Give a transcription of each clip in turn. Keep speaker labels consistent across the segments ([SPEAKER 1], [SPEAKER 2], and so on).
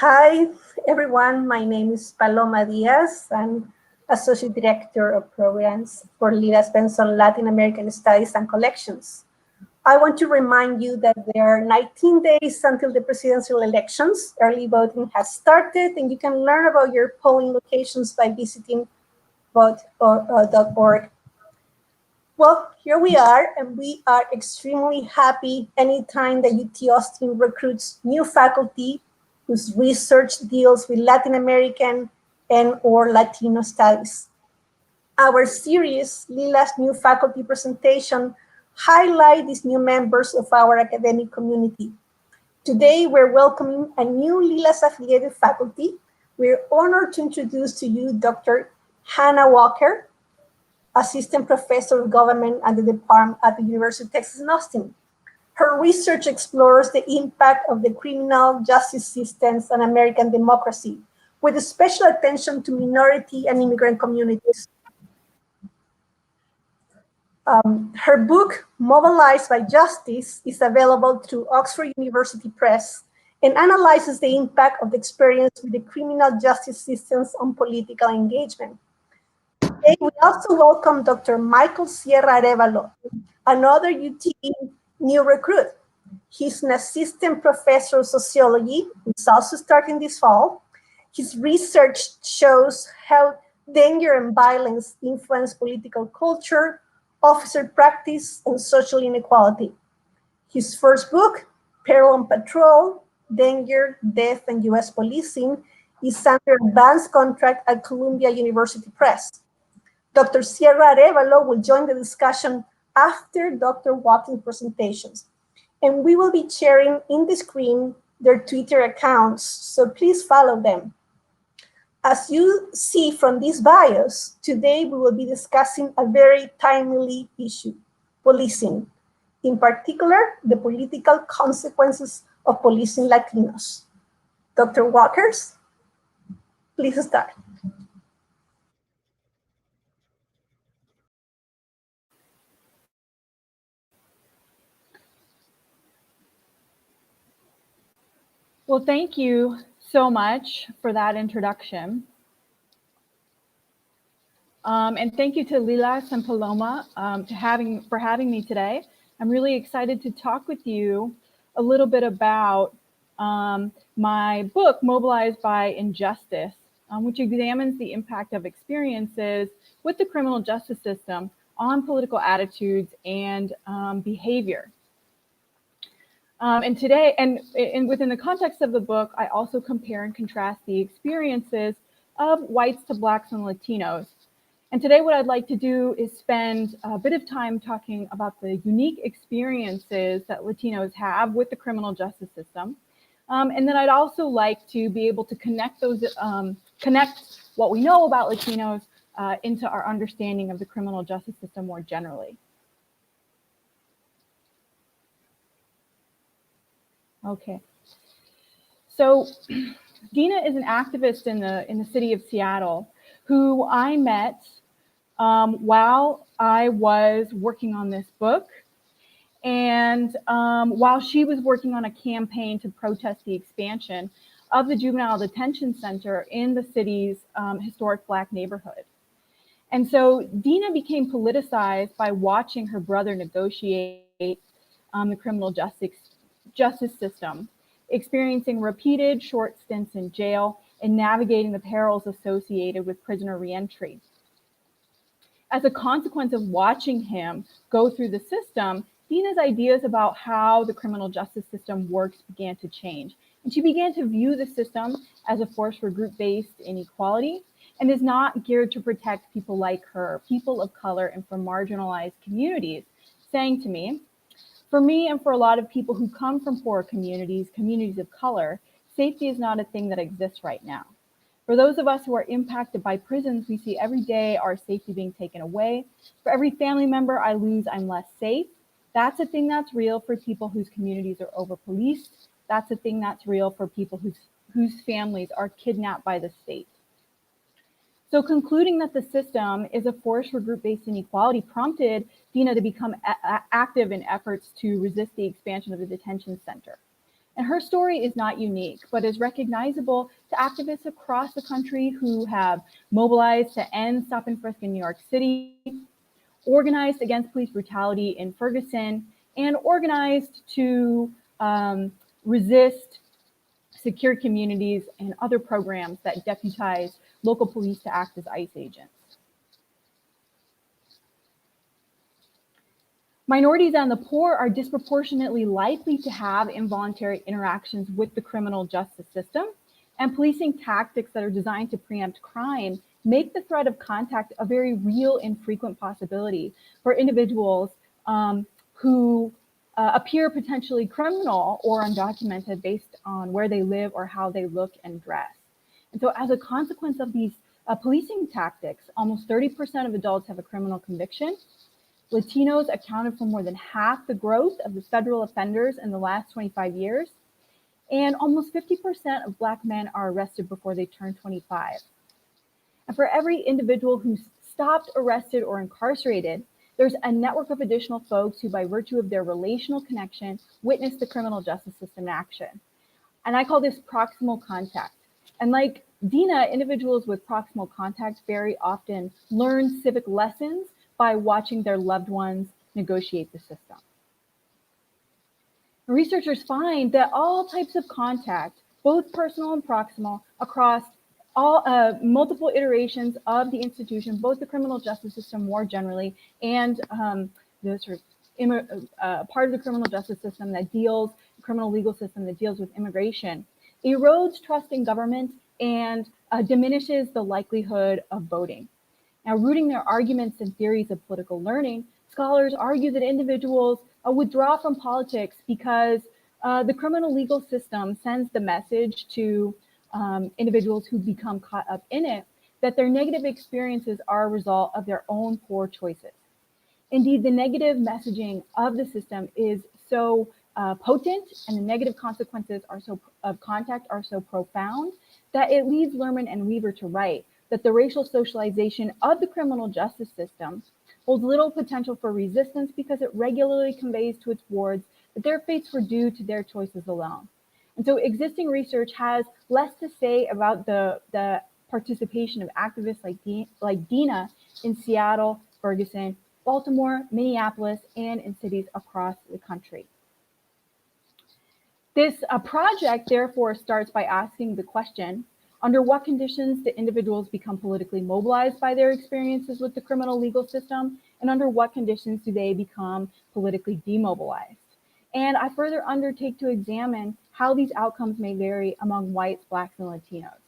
[SPEAKER 1] Hi, everyone. My name is Paloma Diaz. I'm Associate Director of Programs for Lilas Benson Latin American Studies and Collections. I want to remind you that there are 19 days until the presidential elections. Early voting has started, and you can learn about your polling locations by visiting vote.org. Well, here we are, and we are extremely happy anytime that UT Austin recruits new faculty whose research deals with Latin American and or Latino studies. Our series, Lila's New Faculty Presentation, highlight these new members of our academic community. Today, we're welcoming a new Lila's affiliated faculty. We're honored to introduce to you Dr. Hannah Walker, Assistant Professor of Government at the Department at the University of Texas in Austin. Her research explores the impact of the criminal justice systems on American democracy, with special attention to minority and immigrant communities. Her book, Mobilized by Justice, is available through Oxford University Press and analyzes the impact of the experience with the criminal justice systems on political engagement. Today, we also welcome Dr. Michael Sierra-Arévalo, another UT new recruit. He's an assistant professor of sociology, who's also starting this fall. His research shows how danger and violence influence political culture, officer practice, and social inequality. His first book, Peril on Patrol, Danger, Death, and U.S. Policing, is under advanced contract at Columbia University Press. Dr. Sierra-Arévalo will join the discussion after Dr. Watkins' presentations, and we will be sharing in the screen their Twitter accounts, so please follow them. As you see from these bios, today we will be discussing a very timely issue, policing, in particular, the political consequences of policing Latinos. Dr. Walkers, please start.
[SPEAKER 2] Well, thank you so much for that introduction. And thank you to Lilas and Paloma for having me today. I'm really excited to talk with you a little bit about my book, Mobilized by Injustice, which examines the impact of experiences with the criminal justice system on political attitudes and behavior. And today, and within the context of the book, I also compare and contrast the experiences of whites to Blacks and Latinos. And today what I'd like to do is spend a bit of time talking about the unique experiences that Latinos have with the criminal justice system. And then I'd also like to be able to connect what we know about Latinos into our understanding of the criminal justice system more generally. Okay, so Dina is an activist in the city of Seattle who I met while I was working on this book, and while she was working on a campaign to protest the expansion of the juvenile detention center in the city's historic Black neighborhood. And so Dina became politicized by watching her brother negotiate the criminal justice system, experiencing repeated short stints in jail and navigating the perils associated with prisoner reentry. As a consequence of watching him go through the system, Dina's ideas about how the criminal justice system works began to change. And she began to view the system as a force for group-based inequality and is not geared to protect people like her, people of color, and from marginalized communities, saying to me, for me and for a lot of people who come from poor communities, communities of color, safety is not a thing that exists right now. For those of us who are impacted by prisons, we see every day our safety being taken away. For every family member I lose, I'm less safe. That's a thing that's real for people whose communities are over-policed. That's a thing that's real for people whose families are kidnapped by the state. So concluding that the system is a force for group-based inequality prompted Dina to become active in efforts to resist the expansion of the detention center. And her story is not unique, but is recognizable to activists across the country who have mobilized to end stop and frisk in New York City, organized against police brutality in Ferguson, and organized to resist secure communities and other programs that deputize local police to act as ICE agents. Minorities and the poor are disproportionately likely to have involuntary interactions with the criminal justice system, and policing tactics that are designed to preempt crime make the threat of contact a very real and frequent possibility for individuals who appear potentially criminal or undocumented based on where they live or how they look and dress. And so as a consequence of these policing tactics, almost 30% of adults have a criminal conviction. Latinos accounted for more than half the growth of the federal offenders in the last 25 years. And almost 50% of Black men are arrested before they turn 25. And for every individual who's stopped, arrested, or incarcerated, there's a network of additional folks who, by virtue of their relational connection, witness the criminal justice system in action. And I call this proximal contact. And like Dina, individuals with proximal contact very often learn civic lessons by watching their loved ones negotiate the system. Researchers find that all types of contact, both personal and proximal, across all multiple iterations of the institution, both the criminal justice system more generally, and the sort of part of the criminal justice system that deals, criminal legal system that deals with immigration, erodes trust in government and diminishes the likelihood of voting. Now, rooting their arguments in theories of political learning, scholars argue that individuals withdraw from politics because the criminal legal system sends the message to individuals who become caught up in it that their negative experiences are a result of their own poor choices. Indeed, the negative messaging of the system is so potent, and the negative consequences of contact are so profound that it leads Lerman and Weaver to write that the racial socialization of the criminal justice system holds little potential for resistance because it regularly conveys to its wards that their fates were due to their choices alone. And so existing research has less to say about the participation of activists like Dina in Seattle, Ferguson, Baltimore, Minneapolis, and in cities across the country. This project therefore starts by asking the question, under what conditions do individuals become politically mobilized by their experiences with the criminal legal system? And under what conditions do they become politically demobilized? And I further undertake to examine how these outcomes may vary among whites, Blacks, and Latinos.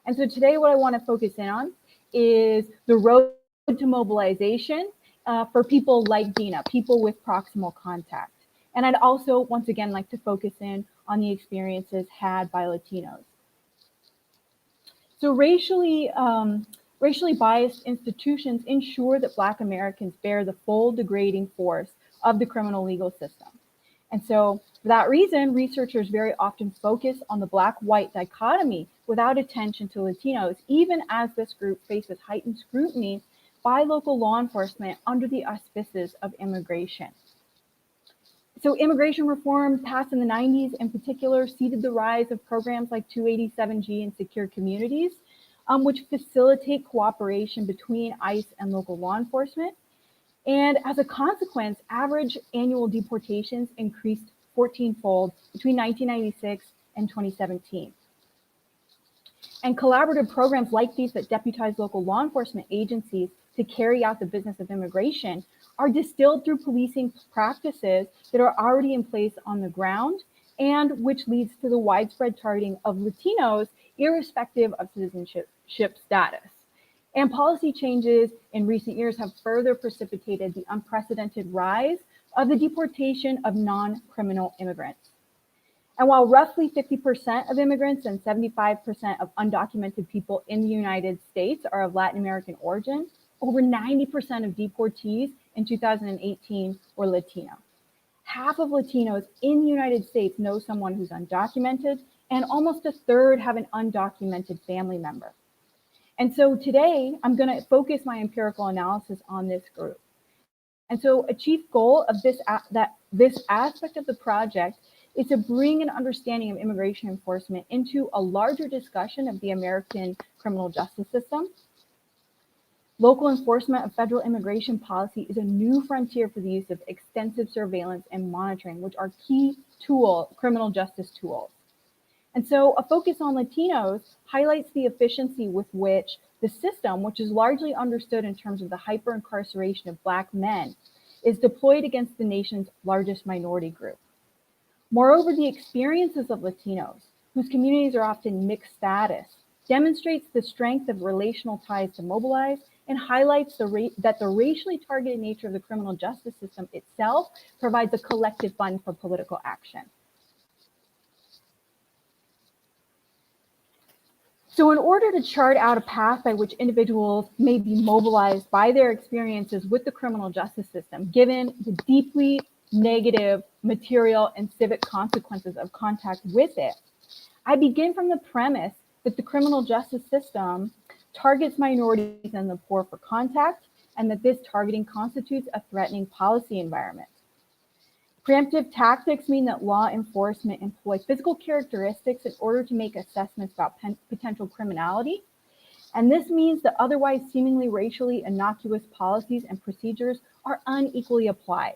[SPEAKER 2] And so today what I want to focus in on is the road to mobilization for people like Dina, people with proximal contact. And I'd also, once again, like to focus in on the experiences had by Latinos. So racially biased institutions ensure that Black Americans bear the full degrading force of the criminal legal system. And so for that reason, researchers very often focus on the Black-white dichotomy without attention to Latinos, even as this group faces heightened scrutiny by local law enforcement under the auspices of immigration. So immigration reform passed in the 90s in particular seeded the rise of programs like 287G and secure communities, which facilitate cooperation between ICE and local law enforcement. And as a consequence, average annual deportations increased 14-fold between 1996 and 2017. And collaborative programs like these that deputize local law enforcement agencies to carry out the business of immigration are distilled through policing practices that are already in place on the ground, and which leads to the widespread targeting of Latinos, irrespective of citizenship status. And policy changes in recent years have further precipitated the unprecedented rise of the deportation of non-criminal immigrants. And while roughly 50% of immigrants and 75% of undocumented people in the United States are of Latin American origin, over 90% of deportees in 2018 were Latino. Half of Latinos in the United States know someone who's undocumented, and almost a third have an undocumented family member. And so today, I'm going to focus my empirical analysis on this group. And so a chief goal of this aspect of the project is to bring an understanding of immigration enforcement into a larger discussion of the American criminal justice system. Local enforcement of federal immigration policy is a new frontier for the use of extensive surveillance and monitoring, which are key criminal justice tools. And so a focus on Latinos highlights the efficiency with which the system, which is largely understood in terms of the hyper-incarceration of Black men, is deployed against the nation's largest minority group. Moreover, the experiences of Latinos, whose communities are often mixed status, demonstrates the strength of relational ties to Mobilized and highlights that the racially targeted nature of the criminal justice system itself provides a collective fund for political action. So in order to chart out a path by which individuals may be mobilized by their experiences with the criminal justice system, given the deeply negative material and civic consequences of contact with it, I begin from the premise that the criminal justice system targets minorities and the poor for contact, and that this targeting constitutes a threatening policy environment. Preemptive tactics mean that law enforcement employ physical characteristics in order to make assessments about potential criminality. And this means that otherwise seemingly racially innocuous policies and procedures are unequally applied.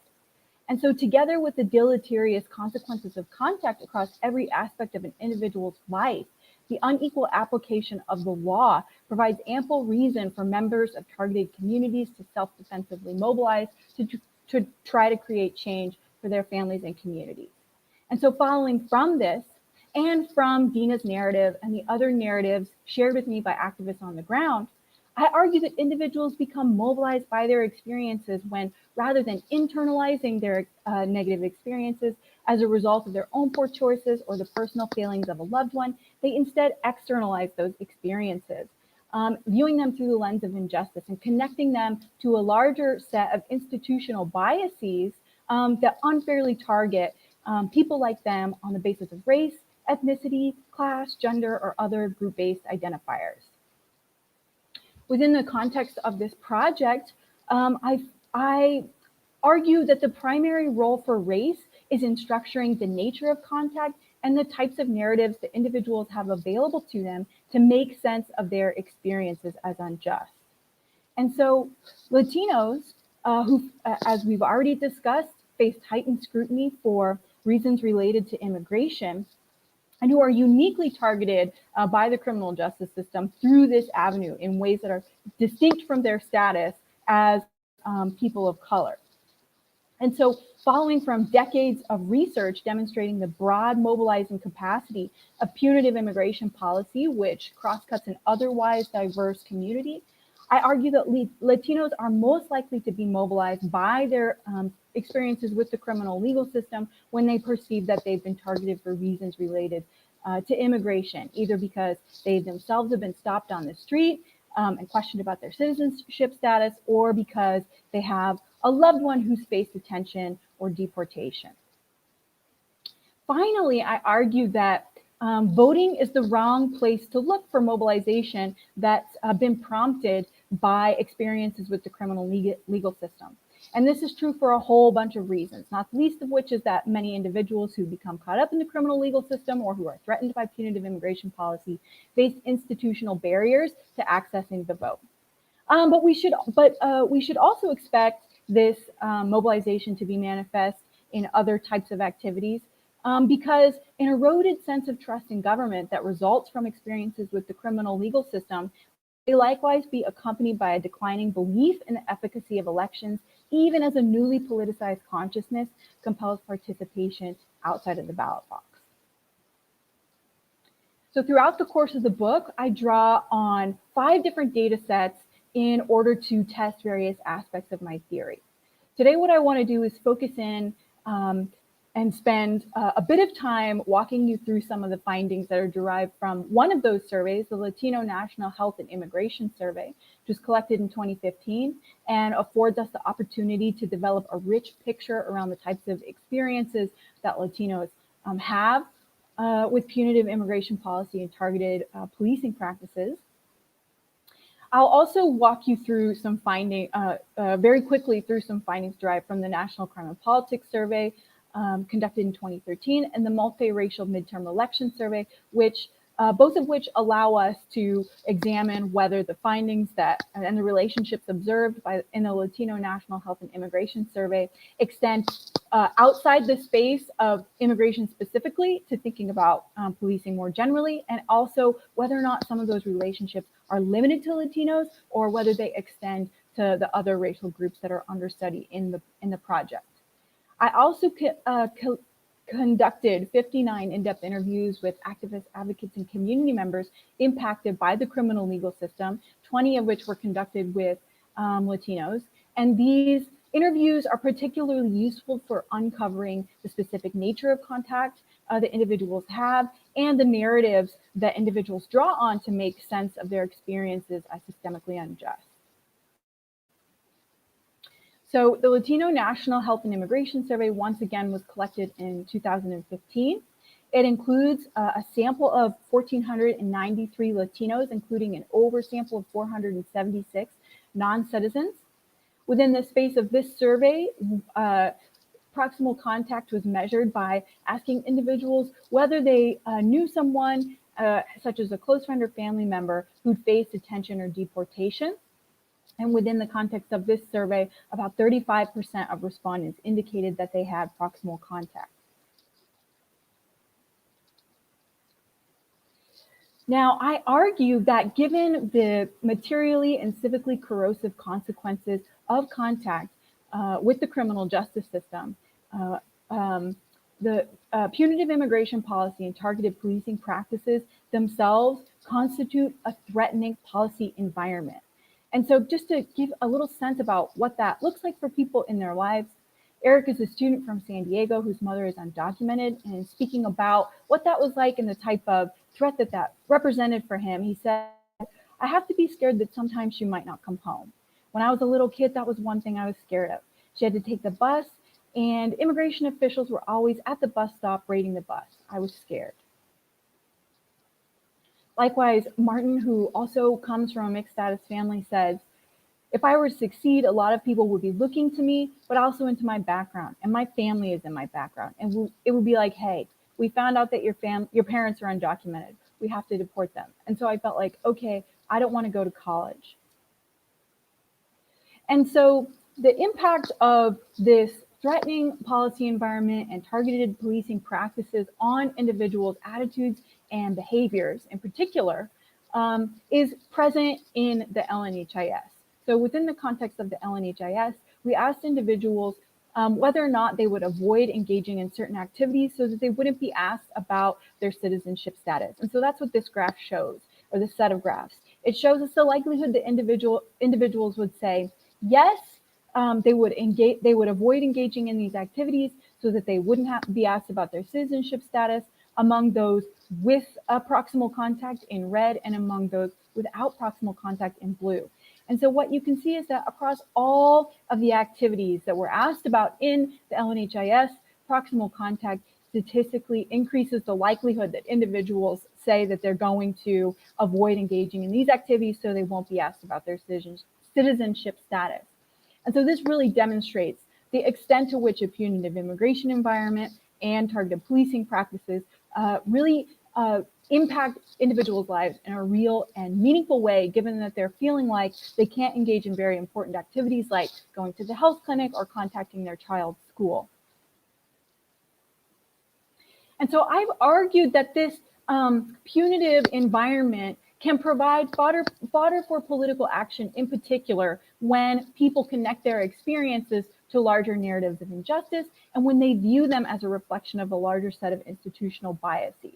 [SPEAKER 2] And so together with the deleterious consequences of contact across every aspect of an individual's life, the unequal application of the law provides ample reason for members of targeted communities to self-defensively mobilize to try to create change for their families and communities. And so following from this and from Dina's narrative and the other narratives shared with me by activists on the ground, I argue that individuals become mobilized by their experiences when, rather than internalizing their negative experiences as a result of their own poor choices or the personal failings of a loved one, they instead externalize those experiences, viewing them through the lens of injustice and connecting them to a larger set of institutional biases that unfairly target people like them on the basis of race, ethnicity, class, gender, or other group-based identifiers. Within the context of this project, I argue that the primary role for race is in structuring the nature of contact and the types of narratives that individuals have available to them to make sense of their experiences as unjust. And so Latinos, who, as we've already discussed, face heightened scrutiny for reasons related to immigration, and who are uniquely targeted by the criminal justice system through this avenue in ways that are distinct from their status as people of color. And so following from decades of research demonstrating the broad mobilizing capacity of punitive immigration policy, which crosscuts an otherwise diverse community, I argue that Latinos are most likely to be mobilized by their experiences with the criminal legal system when they perceive that they've been targeted for reasons related to immigration, either because they themselves have been stopped on the street and questioned about their citizenship status, or because they have a loved one who's faced detention or deportation. Finally, I argue that voting is the wrong place to look for mobilization that's been prompted by experiences with the criminal legal system. And this is true for a whole bunch of reasons, not the least of which is that many individuals who become caught up in the criminal legal system or who are threatened by punitive immigration policy face institutional barriers to accessing the vote. But we should also expect this mobilization to be manifest in other types of activities because an eroded sense of trust in government that results from experiences with the criminal legal system may likewise be accompanied by a declining belief in the efficacy of elections, even as a newly politicized consciousness compels participation outside of the ballot box. So throughout the course of the book, I draw on 5 different data sets in order to test various aspects of my theory. Today, what I want to do is focus in and spend a bit of time walking you through some of the findings that are derived from one of those surveys, the Latino National Health and Immigration Survey, which was collected in 2015 and affords us the opportunity to develop a rich picture around the types of experiences that Latinos have with punitive immigration policy and targeted policing practices. I'll also walk you through some very quickly through some findings derived from the National Crime and Politics Survey, conducted in 2013, and the multiracial midterm election survey, which both of which allow us to examine whether the findings that and the relationships observed in the Latino National Health and Immigration Survey extend outside the space of immigration specifically to thinking about policing more generally, and also whether or not some of those relationships are limited to Latinos or whether they extend to the other racial groups that are under study in the project. I also conducted 59 in-depth interviews with activists, advocates, and community members impacted by the criminal legal system, 20 of which were conducted with Latinos. And these interviews are particularly useful for uncovering the specific nature of contact that individuals have and the narratives that individuals draw on to make sense of their experiences as systemically unjust. So the Latino National Health and Immigration Survey, once again, was collected in 2015. It includes a sample of 1,493 Latinos, including an oversample of 476 non-citizens. Within the space of this survey, proximal contact was measured by asking individuals whether they knew someone, such as a close friend or family member, who'd faced detention or deportation. And within the context of this survey, about 35% of respondents indicated that they had proximal contact. Now, I argue that given the materially and civically corrosive consequences of contact with the criminal justice system, the punitive immigration policy and targeted policing practices themselves constitute a threatening policy environment. And so just to give a little sense about what that looks like for people in their lives, Eric is a student from San Diego whose mother is undocumented, and speaking about what that was like and the type of threat that represented for him, he said, "I have to be scared that sometimes she might not come home. When I was a little kid, that was one thing I was scared of. She had to take the bus, and immigration officials were always at the bus stop raiding the bus. I was scared." Likewise, Martin, who also comes from a mixed status family, says, "If I were to succeed, a lot of people would be looking to me, but also into my background, and my family is in my background. And it would be like, hey, we found out that your parents are undocumented. We have to deport them." And so I felt like, okay, I don't want to go to college. And so the impact of this threatening policy environment and targeted policing practices on individuals' attitudes and behaviors in particular is present in the LNHIS. So within the context of the LNHIS, we asked individuals whether or not they would avoid engaging in certain activities so that they wouldn't be asked about their citizenship status. And so that's what this graph shows, or this set of graphs. It shows us the likelihood that individuals would say, yes, they would avoid engaging in these activities so that they wouldn't be asked about their citizenship status, among those with proximal contact in red and among those without proximal contact in blue. And so what you can see is that across all of the activities that were asked about in the LNHIS, proximal contact statistically increases the likelihood that individuals say that they're going to avoid engaging in these activities so they won't be asked about their citizenship status. And so this really demonstrates the extent to which a punitive immigration environment and targeted policing practices really impact individuals' lives in a real and meaningful way, given that they're feeling like they can't engage in very important activities like going to the health clinic or contacting their child's school. And so I've argued that this punitive environment can provide fodder for political action, in particular when people connect their experiences to larger narratives of injustice and when they view them as a reflection of a larger set of institutional biases.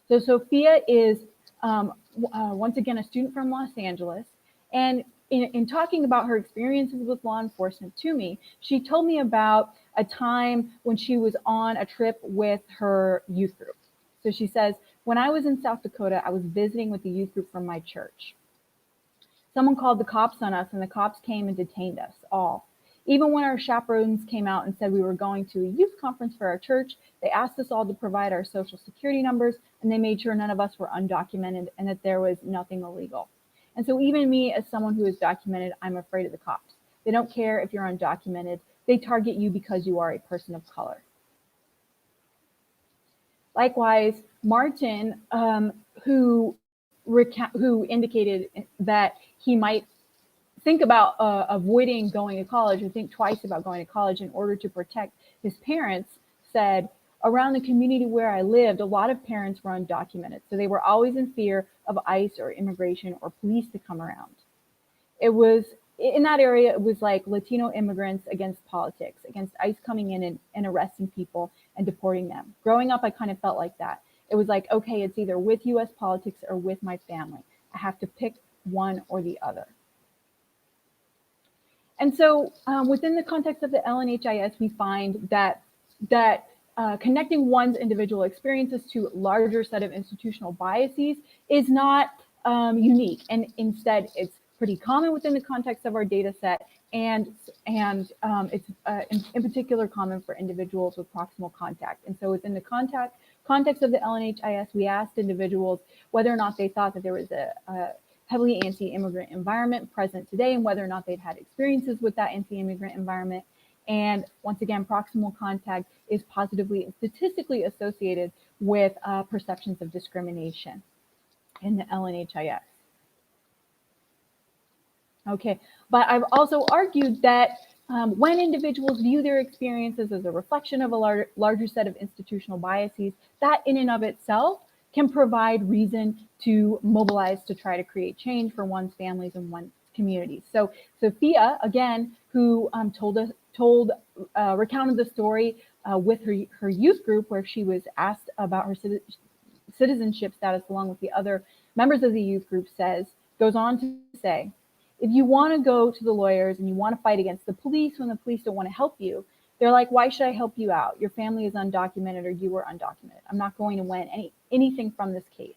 [SPEAKER 2] So Sophia is, once again, a student from Los Angeles. And in talking about her experiences with law enforcement to me, she told me about a time when she was on a trip with her youth group. So she says, "When I was in South Dakota, I was visiting with the youth group from my church. Someone called the cops on us, and the cops came and detained us all. Even when our chaperones came out and said we were going to a youth conference for our church, they asked us all to provide our social security numbers, and they made sure none of us were undocumented and that there was nothing illegal. And so even me, as someone who is documented, I'm afraid of the cops. They don't care if you're undocumented. They target you because you are a person of color." Likewise, Martin, who indicated that he might think about avoiding going to college or think twice about going to college in order to protect his parents, said, around the community where I lived, a lot of parents were undocumented. So they were always in fear of ICE or immigration or police to come around. It was, in that area, it was like Latino immigrants against politics, against ICE coming in and arresting people and deporting them. Growing up, I kind of felt like that. It was like, okay, it's either with US politics or with my family. I have to pick one or the other. And so within the context of the LNHIS, we find that connecting one's individual experiences to a larger set of institutional biases is not unique. And instead, it's pretty common within the context of our data set. And it's in particular common for individuals with proximal contact. And so within the context of the LNHIS, we asked individuals whether or not they thought that there was a heavily anti-immigrant environment present today and whether or not they'd had experiences with that anti-immigrant environment. And once again, proximal contact is positively and statistically associated with perceptions of discrimination in the LNHIS. Okay, but I've also argued that when individuals view their experiences as a reflection of a larger set of institutional biases, that in and of itself can provide reason to mobilize to try to create change for one's families and one's communities. So Sophia, again, who recounted the story with her youth group, where she was asked about her citizenship status along with the other members of the youth group, goes on to say, if you want to go to the lawyers and you want to fight against the police when the police don't want to help you, they're like, why should I help you out? Your family is undocumented or you were undocumented. I'm not going to win anything from this case.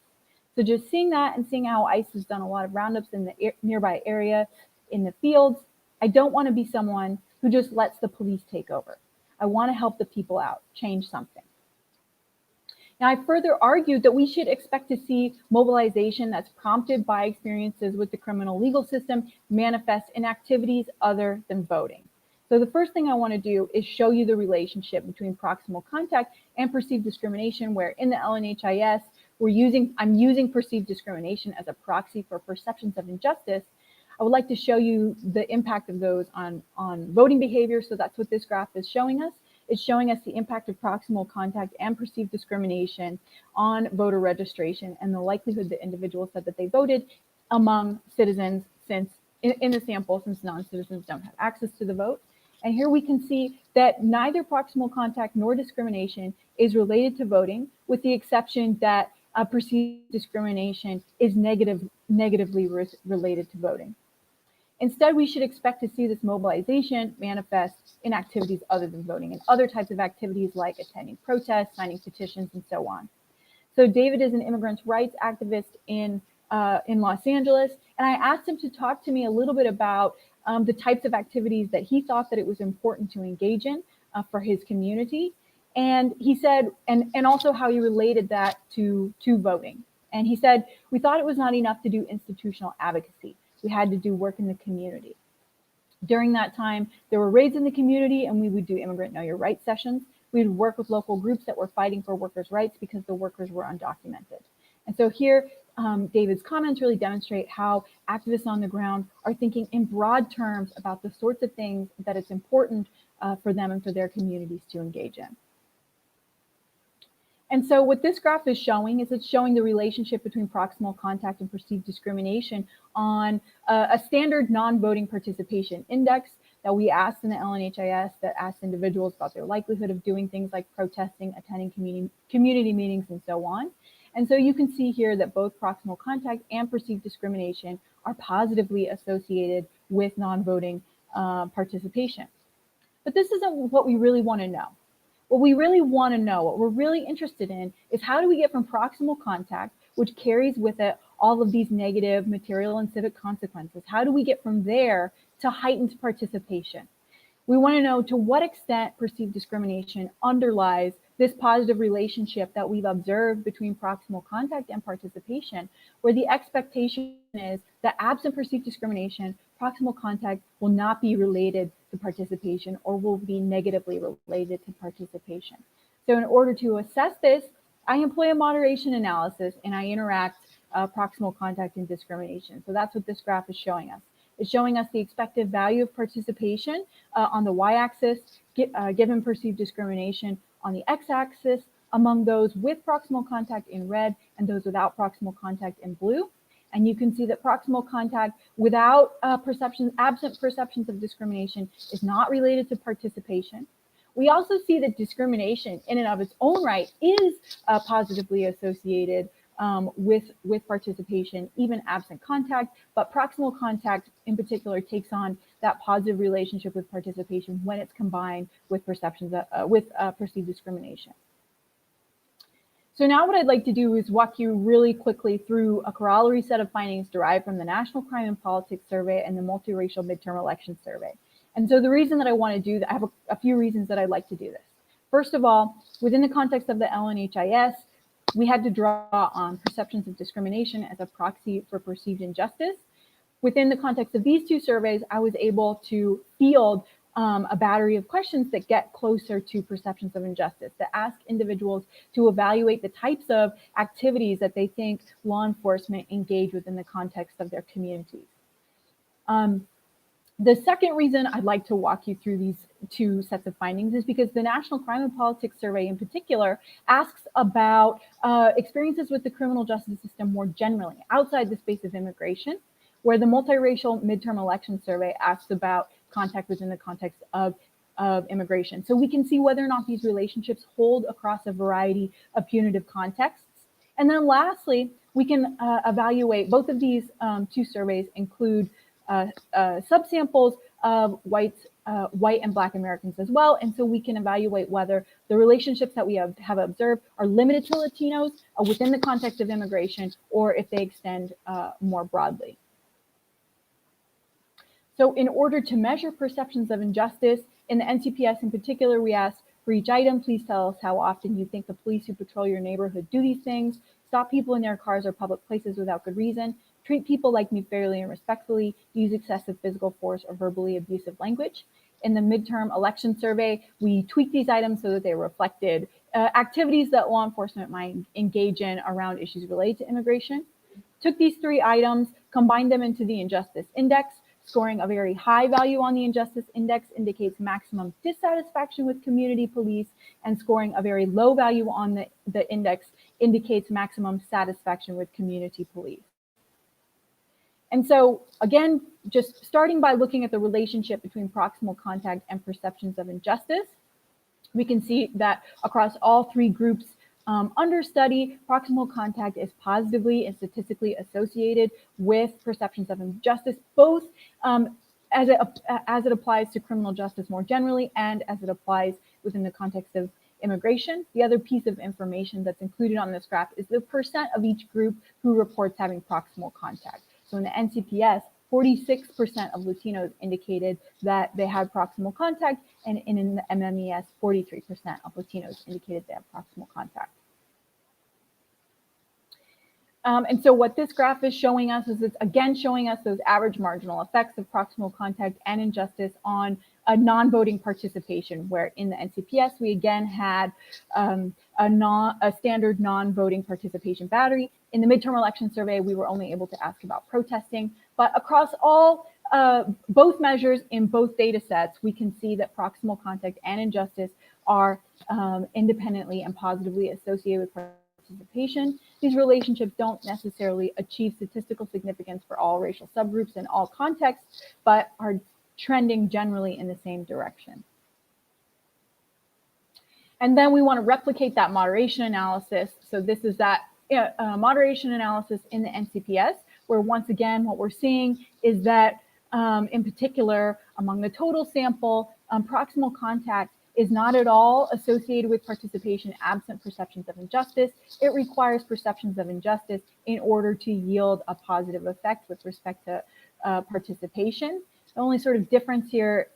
[SPEAKER 2] So just seeing that and seeing how ICE has done a lot of roundups in the nearby area, in the fields, I don't want to be someone who just lets the police take over. I want to help the people out, change something. Now, I further argued that we should expect to see mobilization that's prompted by experiences with the criminal legal system manifest in activities other than voting. So the first thing I want to do is show you the relationship between proximal contact and perceived discrimination, where in the LNHIS, I'm using perceived discrimination as a proxy for perceptions of injustice. I would like to show you the impact of those on voting behavior. So that's what this graph is showing us. It's showing us the impact of proximal contact and perceived discrimination on voter registration and the likelihood that individuals said that they voted among citizens in the sample, since non-citizens don't have access to the vote. And here we can see that neither proximal contact nor discrimination is related to voting, with the exception that perceived discrimination is negatively related to voting. Instead, we should expect to see this mobilization manifest in activities other than voting and other types of activities like attending protests, signing petitions, and so on. So David is an immigrants' rights activist in Los Angeles, and I asked him to talk to me a little bit about the types of activities that he thought that it was important to engage in for his community. And he said, and also how he related that to voting. And he said, we thought it was not enough to do institutional advocacy. We had to do work in the community. During that time, there were raids in the community, and we would do immigrant know your rights sessions. We'd work with local groups that were fighting for workers' rights because the workers were undocumented. And so here, David's comments really demonstrate how activists on the ground are thinking in broad terms about the sorts of things that it's important for them and for their communities to engage in. And so what this graph is showing is it's showing the relationship between proximal contact and perceived discrimination on a standard non-voting participation index that we asked in the LNHIS, that asked individuals about their likelihood of doing things like protesting, attending community meetings, and so on. And so you can see here that both proximal contact and perceived discrimination are positively associated with non-voting participation. But this isn't what we really want to know. What we really want to know, what we're really interested in, is how do we get from proximal contact, which carries with it all of these negative material and civic consequences, how do we get from there to heightened participation? We want to know to what extent perceived discrimination underlies this positive relationship that we've observed between proximal contact and participation, where the expectation is that absent perceived discrimination, proximal contact will not be related to participation or will be negatively related to participation. So in order to assess this, I employ a moderation analysis and I interact proximal contact and discrimination. So that's what this graph is showing us. It's showing us the expected value of participation on the y-axis, given perceived discrimination on the x-axis, among those with proximal contact in red and those without proximal contact in blue. And you can see that proximal contact without absent perceptions of discrimination is not related to participation. We also see that discrimination in and of its own right is positively associated with participation, even absent contact, but proximal contact in particular takes on that positive relationship with participation when it's combined with perceptions perceived discrimination. So now what I'd like to do is walk you really quickly through a corollary set of findings derived from the National Crime and Politics Survey and the Multiracial Midterm Election Survey. And so the reason that I want to do that, I have a few reasons that I'd like to do this. First of all, within the context of the LNHIS, we had to draw on perceptions of discrimination as a proxy for perceived injustice. Within the context of these two surveys, I was able to field a battery of questions that get closer to perceptions of injustice, that ask individuals to evaluate the types of activities that they think law enforcement engage within the context of their communities. The second reason I'd like to walk you through these two sets of findings is because the National Crime and Politics Survey in particular asks about experiences with the criminal justice system more generally, outside the space of immigration, where the Multiracial Midterm Election Survey asks about contact within the context of immigration. So we can see whether or not these relationships hold across a variety of punitive contexts. And then lastly, we can evaluate, both of these two surveys include subsamples of white and Black Americans as well. And so we can evaluate whether the relationships that we have observed are limited to Latinos within the context of immigration, or if they extend more broadly. So in order to measure perceptions of injustice, in the NCPS in particular, we asked, for each item, please tell us how often you think the police who patrol your neighborhood do these things, stop people in their cars or public places without good reason, treat people like me fairly and respectfully, use excessive physical force or verbally abusive language. In the midterm election survey, we tweaked these items so that they reflected activities that law enforcement might engage in around issues related to immigration. Took these three items, combined them into the injustice index. Scoring a very high value on the injustice index indicates maximum dissatisfaction with community police, and scoring a very low value on the index indicates maximum satisfaction with community police. And so again, just starting by looking at the relationship between proximal contact and perceptions of injustice, we can see that across all three groups under study, proximal contact is positively and statistically associated with perceptions of injustice, both as it applies to criminal justice more generally and as it applies within the context of immigration. The other piece of information that's included on this graph is the percent of each group who reports having proximal contact. So in the NCPS, 46% of Latinos indicated that they had proximal contact, and in the MMES, 43% of Latinos indicated they have proximal contact. And so what this graph is showing us is it's again showing us those average marginal effects of proximal contact and injustice on a non-voting participation, where in the NCPS, we again had a standard non-voting participation battery. In the midterm election survey, we were only able to ask about protesting, but across all both measures in both data sets, we can see that proximal contact and injustice are independently and positively associated with participation. These relationships don't necessarily achieve statistical significance for all racial subgroups in all contexts, but are trending generally in the same direction. And then we want to replicate that moderation analysis. So this is that moderation analysis in the NCPS, where once again, what we're seeing is that in particular, among the total sample, proximal contact is not at all associated with participation absent perceptions of injustice. It requires perceptions of injustice in order to yield a positive effect with respect to participation. The only sort of difference here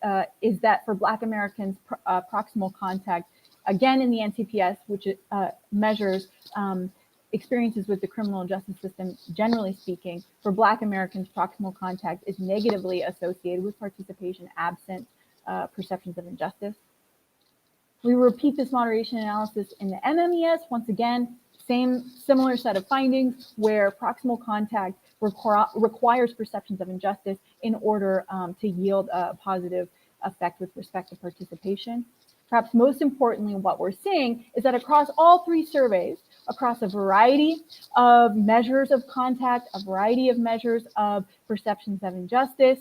[SPEAKER 2] is that for Black Americans, proximal contact, again in the NCPS, which measures experiences with the criminal justice system, generally speaking, for Black Americans, proximal contact is negatively associated with participation absent perceptions of injustice. We repeat this moderation analysis in the MMES. Once again, Similar set of findings where proximal contact requires perceptions of injustice in order to yield a positive effect with respect to participation. Perhaps most importantly, what we're seeing is that across all three surveys, across a variety of measures of contact, a variety of measures of perceptions of injustice,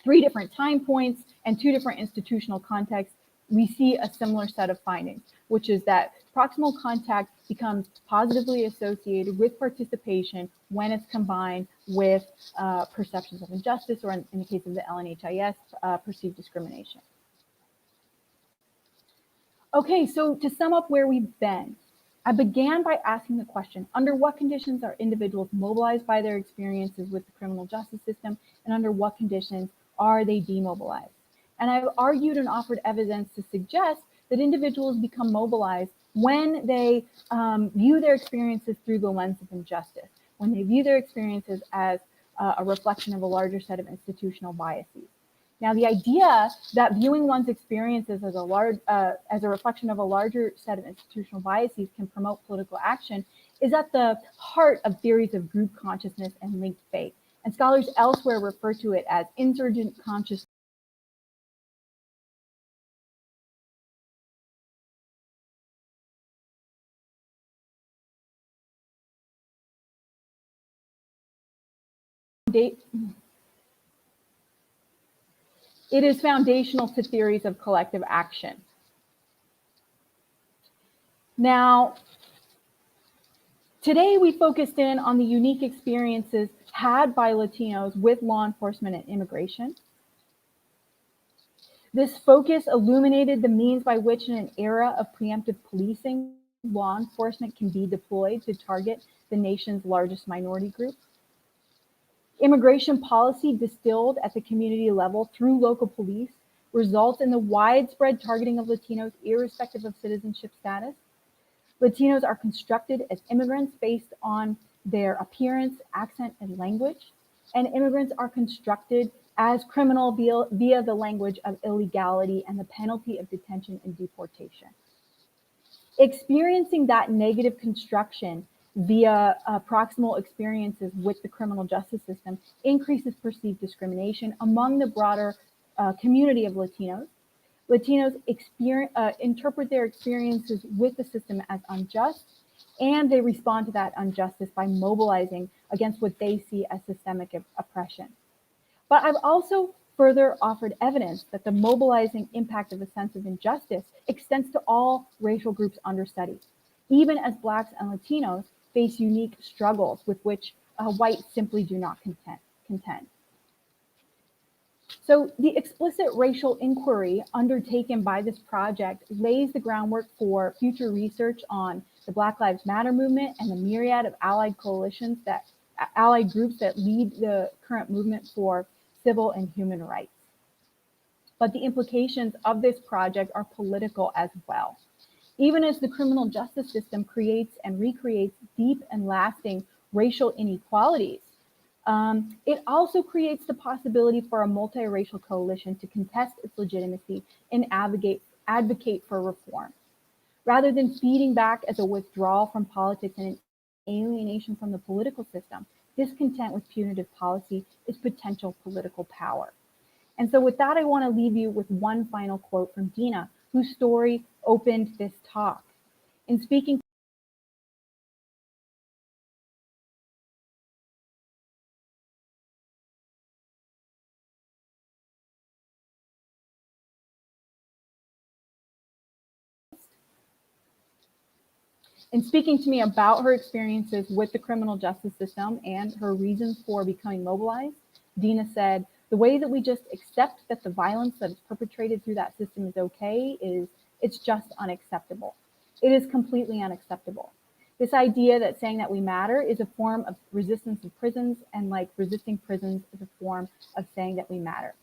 [SPEAKER 2] 3 different time points and 2 different institutional contexts, we see a similar set of findings, which is that proximal contact becomes positively associated with participation when it's combined with perceptions of injustice, or in the case of the LNHIS, perceived discrimination. Okay, so to sum up where we've been, I began by asking the question, under what conditions are individuals mobilized by their experiences with the criminal justice system, and under what conditions are they demobilized? And I've argued and offered evidence to suggest that individuals become mobilized when they view their experiences through the lens of injustice, when they view their experiences as a reflection of a larger set of institutional biases. Now, the idea that viewing one's experiences as a reflection of a larger set of institutional biases can promote political action is at the heart of theories of group consciousness and linked fate. And scholars elsewhere refer to it as insurgent consciousness. It is foundational to theories of collective action. Now, today we focused in on the unique experiences had by Latinos with law enforcement and immigration. This focus illuminated the means by which, in an era of preemptive policing, law enforcement can be deployed to target the nation's largest minority group. Immigration policy distilled at the community level through local police results in the widespread targeting of Latinos irrespective of citizenship status. Latinos are constructed as immigrants based on their appearance, accent, and language, and immigrants are constructed as criminal via the language of illegality and the penalty of detention and deportation. Experiencing that negative construction via proximal experiences with the criminal justice system increases perceived discrimination among the broader community of Latinos. Latinos interpret their experiences with the system as unjust, and they respond to that injustice by mobilizing against what they see as systemic oppression. But I've also further offered evidence that the mobilizing impact of a sense of injustice extends to all racial groups under study, even as Blacks and Latinos face unique struggles with which whites simply do not contend. So the explicit racial inquiry undertaken by this project lays the groundwork for future research on the Black Lives Matter movement and the myriad of allied groups that lead the current movement for civil and human rights. But the implications of this project are political as well. Even as the criminal justice system creates and recreates deep and lasting racial inequalities, it also creates the possibility for a multiracial coalition to contest its legitimacy and advocate for reform. Rather than feeding back as a withdrawal from politics and an alienation from the political system, discontent with punitive policy is potential political power. And so with that, I want to leave you with one final quote from Dina, whose story opened this talk. In speaking to me about her experiences with the criminal justice system and her reasons for becoming mobilized, Dina said, "The way that we just accept that the violence that is perpetrated through that system is okay it's just unacceptable. It is completely unacceptable. This idea that saying that we matter is a form of resistance of prisons, and like resisting prisons is a form of saying that we matter.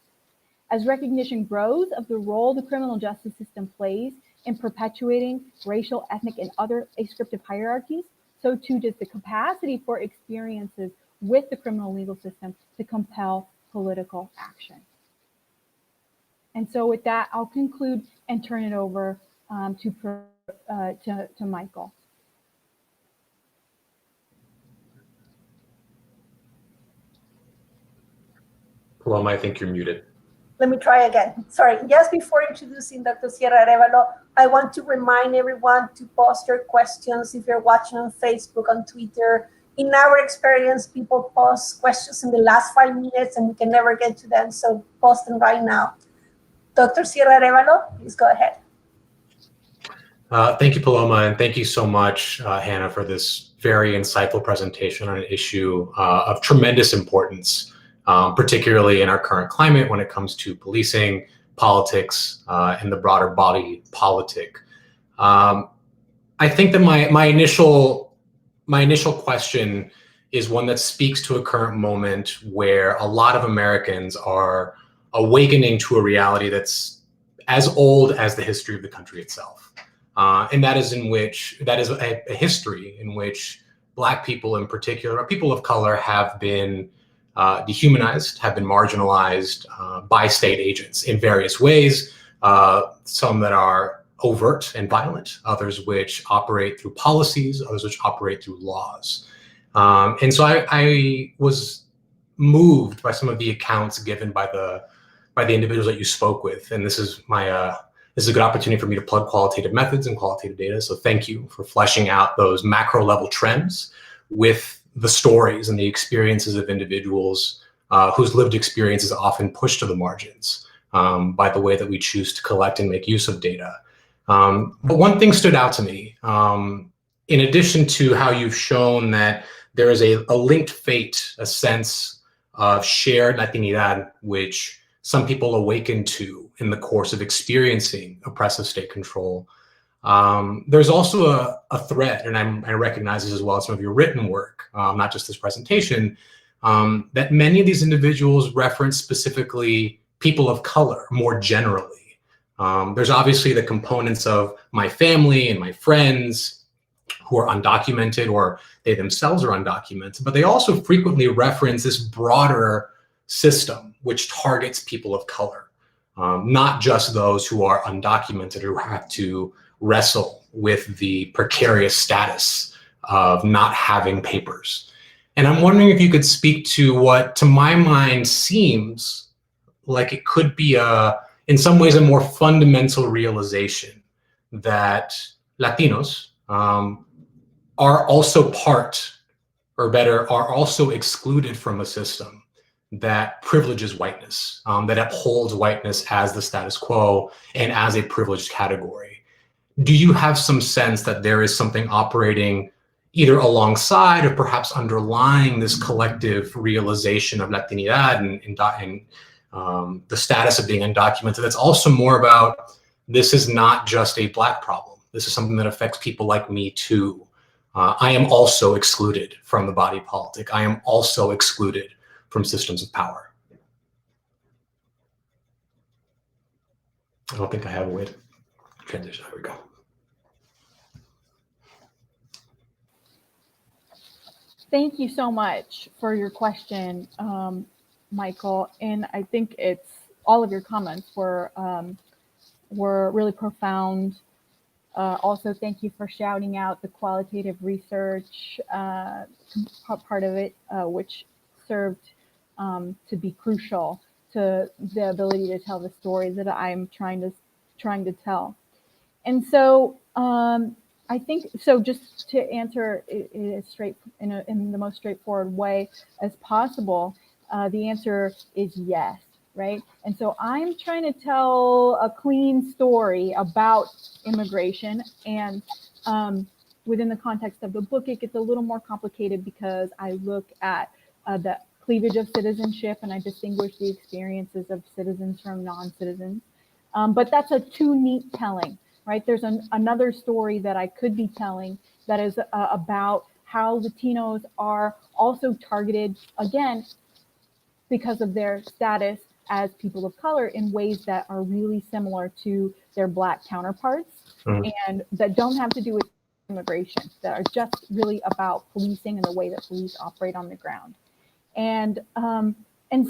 [SPEAKER 2] As recognition grows of the role the criminal justice system plays in perpetuating racial, ethnic, and other ascriptive hierarchies, so too does the capacity for experiences with the criminal legal system to compel political action." And so with that, I'll conclude and turn it over to Michael.
[SPEAKER 3] Paloma, I think you're muted.
[SPEAKER 1] Let me try again. Sorry, just before introducing Dr. Sierra-Arévalo, I want to remind everyone to post your questions if you're watching on Facebook, on Twitter. In our experience, people post questions in the last 5 minutes and we can never get to them, so post them right now. Dr. Sierra-Arévalo, please go ahead.
[SPEAKER 3] Thank you, Paloma, and thank you so much, Hannah, for this very insightful presentation on an issue of tremendous importance, particularly in our current climate when it comes to policing, politics, and the broader body politic. I think that my initial question is one that speaks to a current moment where a lot of Americans are awakening to a reality that's as old as the history of the country itself. And that is a history in which Black people in particular, or people of color, have been dehumanized, have been marginalized by state agents in various ways, some that are overt and violent, others which operate through policies, others which operate through laws. And so I was moved by some of the accounts given by the individuals that you spoke with, and this is a good opportunity for me to plug qualitative methods and qualitative data. So thank you for fleshing out those macro level trends with the stories and the experiences of individuals whose lived experience is often pushed to the margins by the way that we choose to collect and make use of data. But one thing stood out to me, in addition to how you've shown that there is a linked fate, a sense of shared Latinidad, which some people awaken to in the course of experiencing oppressive state control. There's also a thread, and I recognize this as well as some of your written work, not just this presentation, that many of these individuals reference specifically people of color more generally. There's obviously the components of my family and my friends who are undocumented, or they themselves are undocumented, but they also frequently reference this broader system which targets people of color, not just those who are undocumented or who have to wrestle with the precarious status of not having papers. And I'm wondering if you could speak to what, to my mind, seems like it could be in some ways a more fundamental realization that Latinos are also part, or better, are also excluded from a system that privileges whiteness, that upholds whiteness as the status quo and as a privileged category. Do you have some sense that there is something operating either alongside or perhaps underlying this collective realization of Latinidad and the status of being undocumented that's also more about, this is not just a Black problem, this is something that affects people like me too. I am also excluded from the body politic. I am also excluded from systems of power. I don't think I have a way to transition. There we go.
[SPEAKER 2] Thank you so much for your question, Michael. And I think all of your comments were really profound. Also, thank you for shouting out the qualitative research part of it, which served to be crucial to the ability to tell the stories that I'm trying to tell. And so I think, so just to answer it in the most straightforward way as possible, the answer is yes, right? And so I'm trying to tell a clean story about immigration, and within the context of the book, it gets a little more complicated because I look at the cleavage of citizenship and I distinguish the experiences of citizens from non-citizens. But that's a too neat telling, right? There's another story that I could be telling that is about how Latinos are also targeted, again, because of their status as people of color in ways that are really similar to their Black counterparts, and that don't have to do with immigration, that are just really about policing and the way that police operate on the ground. And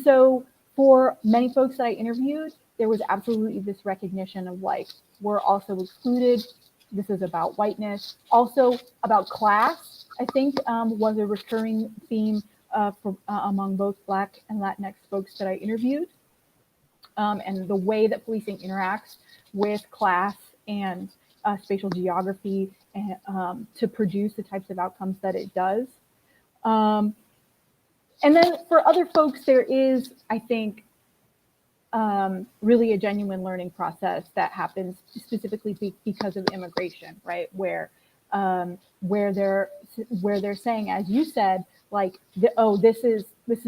[SPEAKER 2] so for many folks that I interviewed, there was absolutely this recognition of like, we're also excluded. This is about whiteness. Also about class, I think, was a recurring theme among both Black and Latinx folks that I interviewed, and the way that policing interacts with class and spatial geography and, to produce the types of outcomes that it does. And then for other folks, there is, I think, really a genuine learning process that happens specifically because of immigration, right? Where they're saying, as you said, like, oh, this is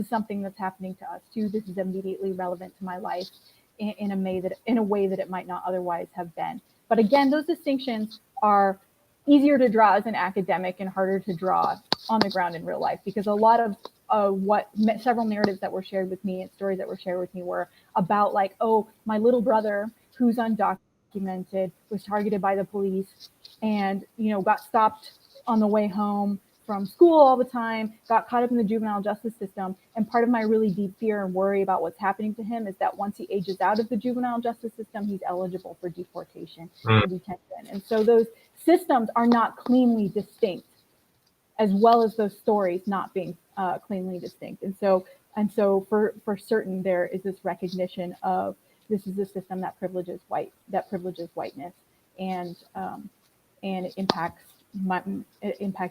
[SPEAKER 2] something that's happening to us too. This is immediately relevant to my life in a way that it might not otherwise have been. But again, those distinctions are easier to draw as an academic and harder to draw on the ground in real life, because a lot of several narratives that were shared with me and stories that were shared with me were about, like, oh, my little brother who's undocumented was targeted by the police and, you know, got stopped on the way home from school all the time, got caught up in the juvenile justice system. And part of my really deep fear and worry about what's happening to him is that once he ages out of the juvenile justice system, he's eligible for deportation and detention. And so those systems are not cleanly distinct, as well as those stories not being cleanly distinct. And so for certain, there is this recognition of this is a system that privileges whiteness, and it impacts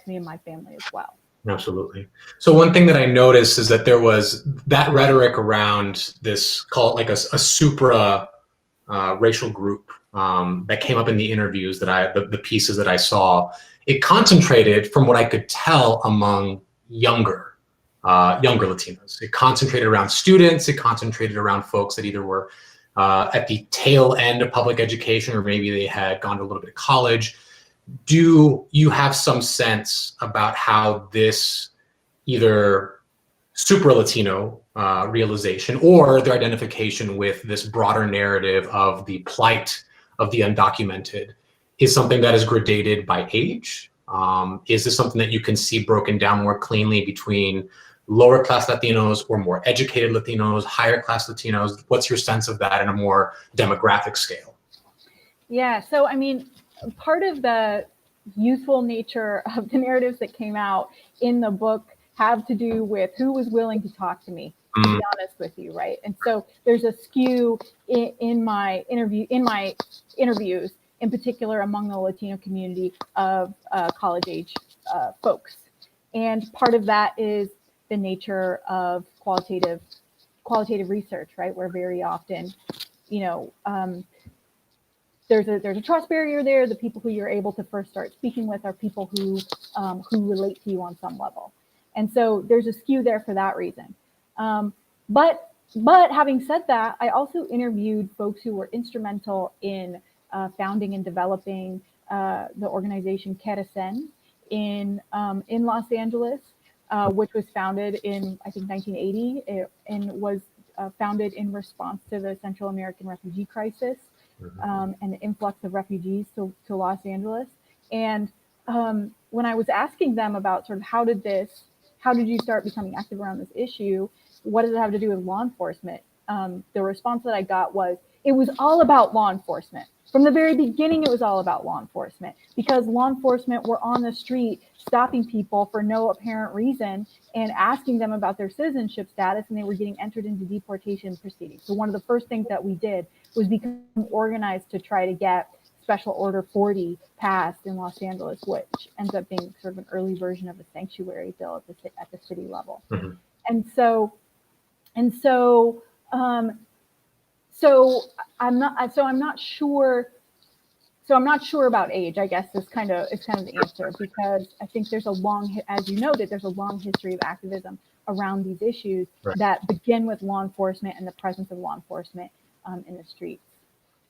[SPEAKER 2] me and my family as well.
[SPEAKER 3] Absolutely. So one thing that I noticed is that there was that rhetoric around this, call it like a supra racial group that came up in the interviews that the pieces that I saw. It concentrated, from what I could tell, among younger Latinos. It concentrated around students. It concentrated around folks that either were at the tail end of public education, or maybe they had gone to a little bit of college. Do you have some sense about how this either supra-Latino realization or their identification with this broader narrative of the plight of the undocumented is something that is gradated by age? Is this something that you can see broken down more cleanly between lower class Latinos or more educated Latinos, higher class Latinos? What's your sense of that in a more demographic scale?
[SPEAKER 2] Yeah, so I mean, part of the youthful nature of the narratives that came out in the book have to do with who was willing to talk to me, to be honest with you, right? And so there's a skew in my interviews, in particular among the Latino community, of college age folks. And part of that is the nature of qualitative research, right? Where very often, you know, there's a trust barrier there. The people who you're able to first start speaking with are people who relate to you on some level. And so there's a skew there for that reason. But having said that, I also interviewed folks who were instrumental in founding and developing the organization Keresen in Los Angeles, which was founded in, I think, 1980, and was founded in response to the Central American refugee crisis and the influx of refugees to Los Angeles. And when I was asking them about sort of how did you start becoming active around this issue? What does it have to do with law enforcement? The response that I got was, it was all about law enforcement. From the very beginning, it was all about law enforcement, because law enforcement were on the street stopping people for no apparent reason and asking them about their citizenship status, and they were getting entered into deportation proceedings. So one of the first things that we did was become organized to try to get Special Order 40 passed in Los Angeles, which ends up being sort of an early version of a sanctuary bill at the city level. Mm-hmm. And so I'm not sure about age, I guess, is kind of the answer, because I think there's as you noted, there's a long history of activism around these issues that begin with law enforcement and the presence of law enforcement in the streets.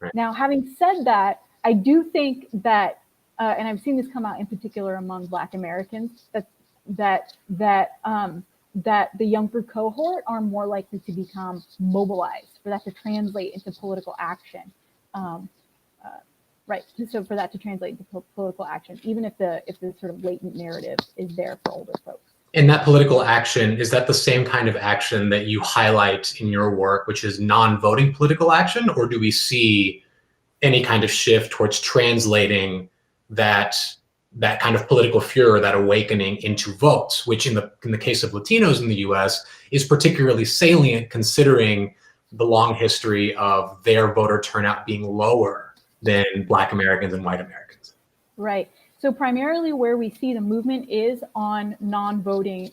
[SPEAKER 2] Right. Now, having said that, I do think that, and I've seen this come out in particular among Black Americans, that the younger cohort are more likely to become mobilized, for that to translate into political action. Right. So for that to translate into political action, even if the sort of latent narrative is there for older folks.
[SPEAKER 3] And that political action, is that the same kind of action that you highlight in your work, which is non-voting political action, or do we see any kind of shift towards translating that that kind of political furor, that awakening into votes, which in the case of Latinos in the US is particularly salient considering the long history of their voter turnout being lower than Black Americans and white Americans.
[SPEAKER 2] Right. So primarily where we see the movement is on non-voting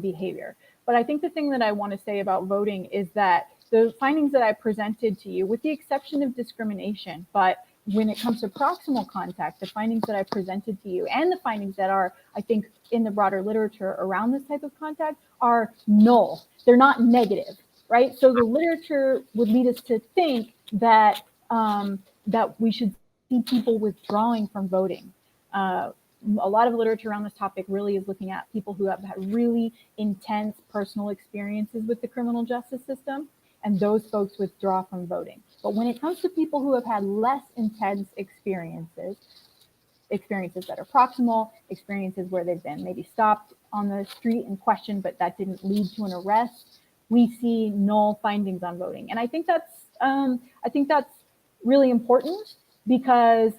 [SPEAKER 2] behavior. But I think the thing that I want to say about voting is that the findings that I presented to you, with the exception of discrimination, but when it comes to proximal contact, the findings that I presented to you and the findings that are, I think, in the broader literature around this type of contact are null. They're not negative, right? So the literature would lead us to think that that we should see people withdrawing from voting. A lot of literature around this topic really is looking at people who have had really intense personal experiences with the criminal justice system, and those folks withdraw from voting. But when it comes to people who have had less intense experiences that are proximal, experiences where they've been maybe stopped on the street and questioned, but that didn't lead to an arrest, we see null findings on voting. And I think that's really important because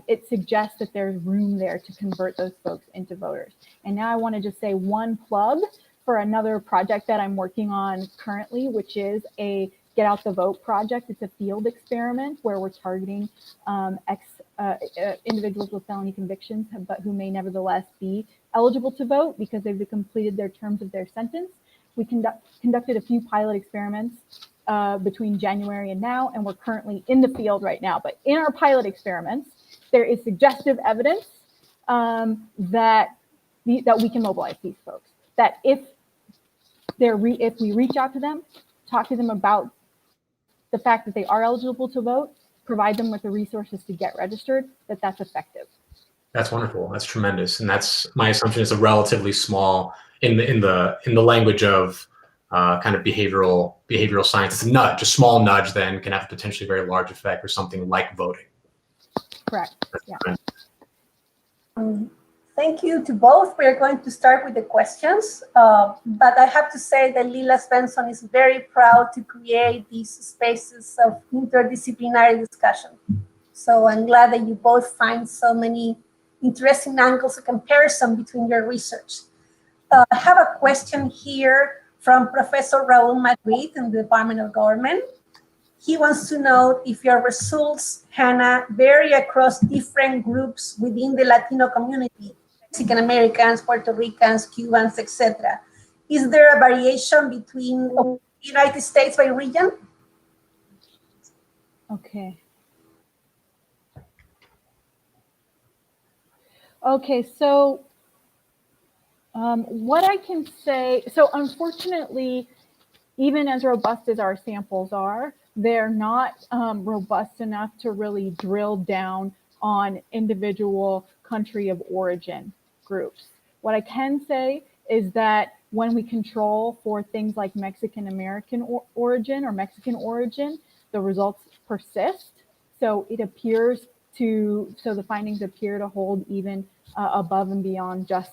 [SPEAKER 2] it suggests that there's room there to convert those folks into voters. And now I want to just say one plug for another project that I'm working on currently, which is a Get Out the Vote project. It's a field experiment where we're targeting individuals with felony convictions, but who may nevertheless be eligible to vote because they've completed their terms of their sentence. We conducted a few pilot experiments between January and now, and we're currently in the field right now. But in our pilot experiments, there is suggestive evidence that we can mobilize these folks. That if we reach out to them, talk to them about the fact that they are eligible to vote, provide them with the resources to get registered, that's effective.
[SPEAKER 3] That's wonderful. That's tremendous, and that's my assumption is a relatively small in the language of kind of behavioral science. It's a nudge, a small nudge, then can have a potentially very large effect, or something like voting.
[SPEAKER 2] Correct. Yeah.
[SPEAKER 1] Thank you to both. We're going to start with the questions, but I have to say that Lila Svensson is very proud to create these spaces of interdisciplinary discussion. So I'm glad that you both find so many interesting angles of comparison between your research. I have a question here from Professor Raul Madrid in the Department of Government. He wants to know if your results, Hannah, vary across different groups within the Latino community, Mexican Americans, Puerto Ricans, Cubans, etc. Is there a variation between the United States by region?
[SPEAKER 2] Okay. Okay, so what I can say, so unfortunately, even as robust as our samples are, they're not robust enough to really drill down on individual country of origin groups. What I can say is that when we control for things like Mexican American origin or Mexican origin, the results persist. So it appears to, so the findings appear to hold even above and beyond just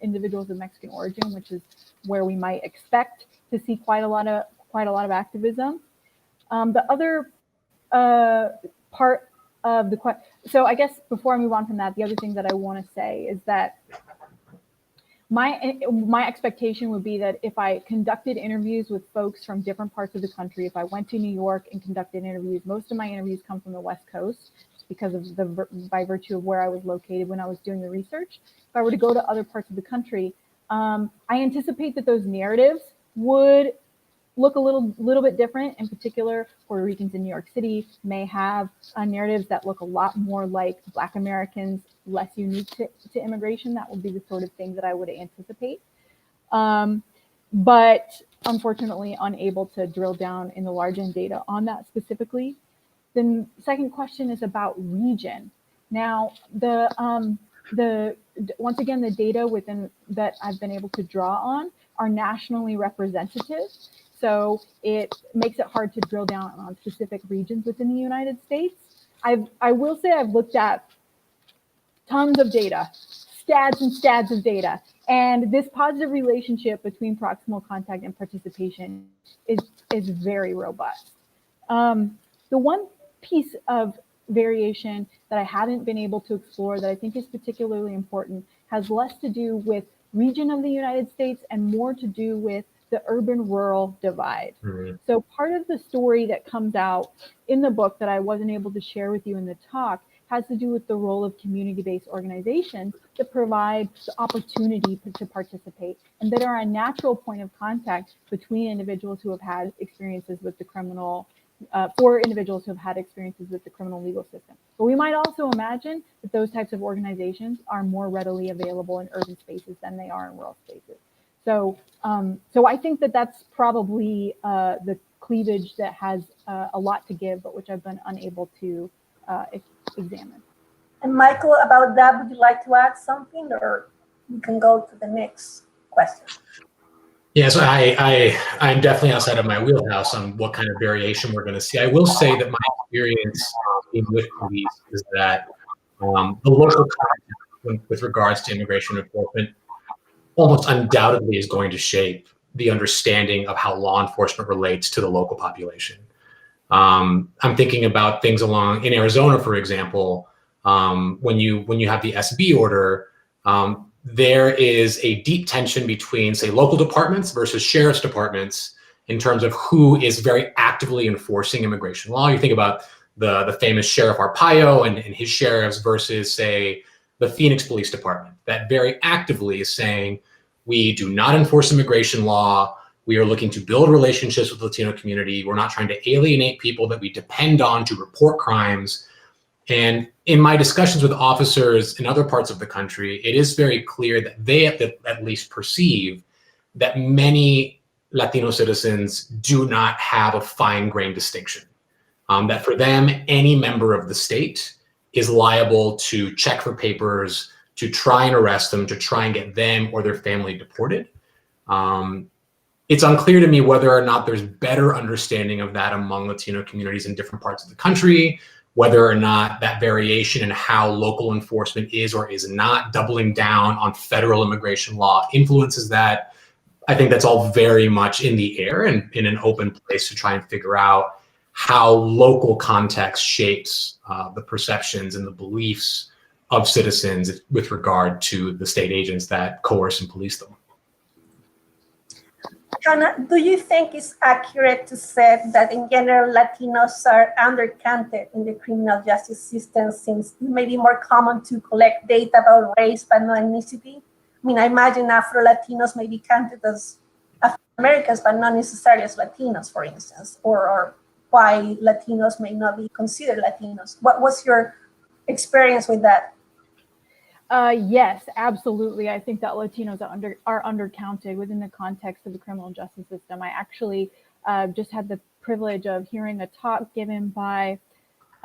[SPEAKER 2] individuals of Mexican origin, which is where we might expect to see quite a lot of activism. The other part of the question, so I guess before I move on from that, the other thing that I want to say is that my expectation would be that if I conducted interviews with folks from different parts of the country, if I went to New York and conducted interviews, most of my interviews come from the West Coast because of by virtue of where I was located when I was doing the research. If I were to go to other parts of the country, I anticipate that those narratives would look a little bit different. In particular, Puerto Ricans in New York City may have narratives that look a lot more like Black Americans, less unique to immigration. That would be the sort of thing that I would anticipate. But unfortunately, unable to drill down in the large N data on that specifically. The second question is about region. Now, once again, the data within that I've been able to draw on are nationally representative. So it makes it hard to drill down on specific regions within the United States. I will say I've looked at tons of data, scads and scads of data, and this positive relationship between proximal contact and participation is very robust. The one piece of variation that I haven't been able to explore that I think is particularly important has less to do with region of the United States and more to do with the urban-rural divide.
[SPEAKER 3] Mm-hmm.
[SPEAKER 2] So part of the story that comes out in the book that I wasn't able to share with you in the talk has to do with the role of community-based organizations that provide the opportunity to participate and that are a natural point of contact between individuals who have had experiences with the criminal, for individuals who have had experiences with the criminal legal system. But we might also imagine that those types of organizations are more readily available in urban spaces than they are in rural spaces. So I think that that's probably the cleavage that has a lot to give, but which I've been unable to examine.
[SPEAKER 1] And Michael, about that, would you like to add something, or we can go to the next question?
[SPEAKER 3] Yeah, so I'm definitely outside of my wheelhouse on what kind of variation we're going to see. I will say that my experience being with police is that the local context with regards to immigration enforcement almost undoubtedly is going to shape the understanding of how law enforcement relates to the local population. I'm thinking about things along in Arizona, for example, when you have the SB order, there is a deep tension between, say, local departments versus sheriff's departments in terms of who is very actively enforcing immigration law. You think about the famous Sheriff Arpaio and his sheriffs versus, say, the Phoenix Police Department that very actively is saying, we do not enforce immigration law. We are looking to build relationships with the Latino community. We're not trying to alienate people that we depend on to report crimes. And in my discussions with officers in other parts of the country, it is very clear that they at least perceive that many Latino citizens do not have a fine-grained distinction. That for them, any member of the state is liable to check for papers, to try and arrest them, to try and get them or their family deported. It's unclear to me whether or not there's better understanding of that among Latino communities in different parts of the country, whether or not that variation in how local enforcement is or is not doubling down on federal immigration law influences that. I think that's all very much in the air and in an open place to try and figure out how local context shapes the perceptions and the beliefs of citizens with regard to the state agents that coerce and police them.
[SPEAKER 1] Hannah, do you think it's accurate to say that in general Latinos are undercounted in the criminal justice system since it may be more common to collect data about race but not ethnicity? I mean, I imagine Afro-Latinos may be counted as Afro-Americans but not necessarily as Latinos, for instance, or why Latinos may not be considered Latinos. What was your experience with that?
[SPEAKER 2] Yes, absolutely. I think that Latinos are undercounted within the context of the criminal justice system. I actually just had the privilege of hearing a talk given by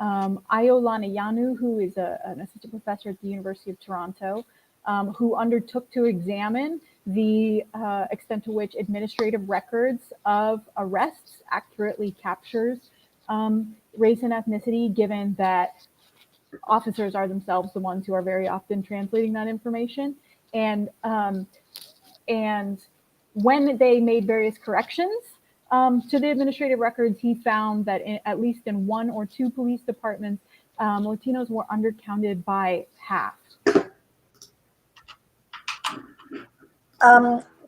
[SPEAKER 2] Ayo Lanayanu, who is an assistant professor at the University of Toronto, who undertook to examine the extent to which administrative records of arrests accurately captures race and ethnicity, given that officers are themselves the ones who are very often translating that information. And when they made various corrections to the administrative records, he found that at least in one or two police departments, Latinos were undercounted by half.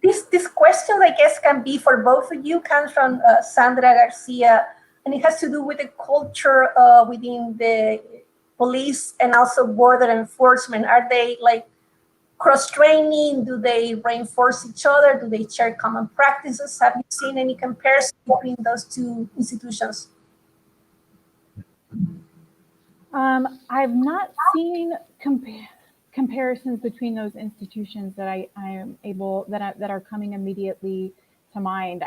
[SPEAKER 1] This question, I guess, can be for both of you, comes from Sandra Garcia, and it has to do with the culture within the police and also border enforcement. Are they like cross-training? Do they reinforce each other? Do they share common practices? Have you seen any comparison between those two institutions?
[SPEAKER 2] I've not seen comparisons between those institutions that I am able that are coming immediately to mind.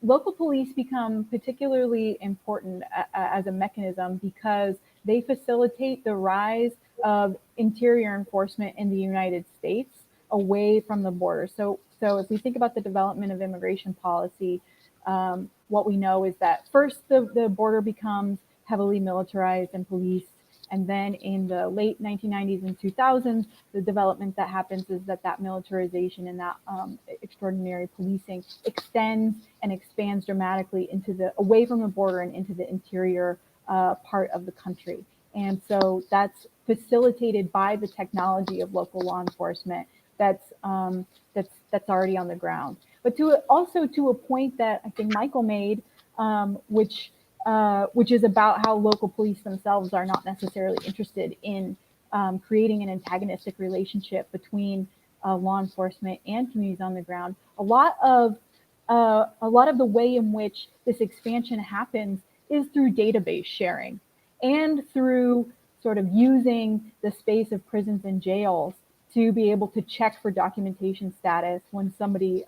[SPEAKER 2] Local police become particularly important as a mechanism because they facilitate the rise of interior enforcement in the United States away from the border. So if we think about the development of immigration policy, what we know is that first the border becomes heavily militarized and policed. And then in the late 1990s and 2000s, the development that happens is that militarization and that extraordinary policing extends and expands dramatically into away from the border and into the interior part of the country. And so that's facilitated by the technology of local law enforcement that's already on the ground. But also to a point that I think Michael made, which is about how local police themselves are not necessarily interested in creating an antagonistic relationship between law enforcement and communities on the ground. A lot of the way in which this expansion happens is through database sharing and through sort of using the space of prisons and jails to be able to check for documentation status when somebody